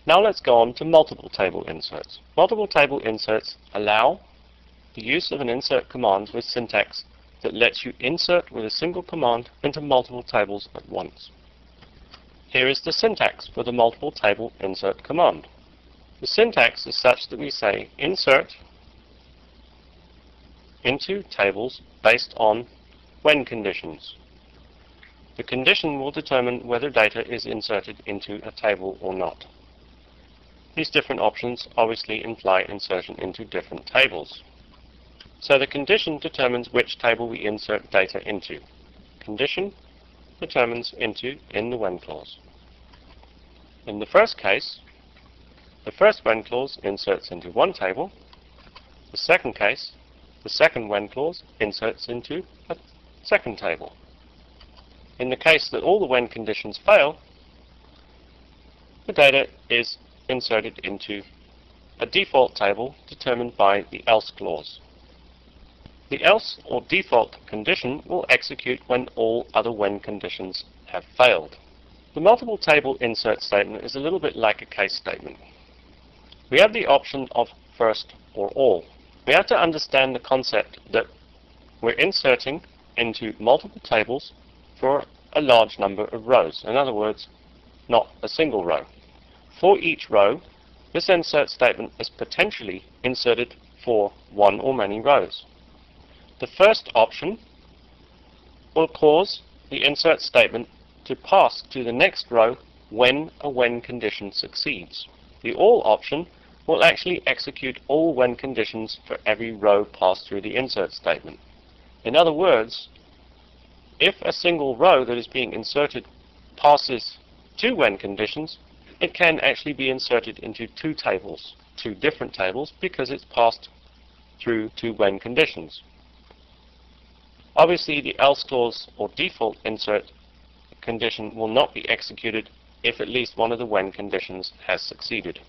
Now let's go on to multiple table inserts. Multiple table inserts allow the use of an insert command with syntax that lets you insert with a single command into multiple tables at once. Here is the syntax for the multiple table insert command. The syntax is such that we say insert into tables based on when conditions. The condition will determine whether data is inserted into a table or not. These different options obviously imply insertion into different tables. So the condition determines which table we insert data into. Condition determines into in the when clause. In the first case, the first when clause inserts into one table. The second case, the second when clause inserts into a second table. In the case that all the when conditions fail, the data is inserted into a default table determined by the else clause. The else or default condition will execute when all other when conditions have failed. The multiple table insert statement is a little bit like a case statement. We have the option of first or all. We have to understand the concept that we're inserting into multiple tables for a large number of rows. In other words, not a single row. For each row, this insert statement is potentially inserted for one or many rows. The first option will cause the insert statement to pass to the next row when a when condition succeeds. The all option will actually execute all when conditions for every row passed through the insert statement. In other words, if a single row that is being inserted passes two when conditions, it can actually be inserted into two tables, two different tables, because it's passed through two when conditions. Obviously, the else clause or default insert condition will not be executed if at least one of the when conditions has succeeded.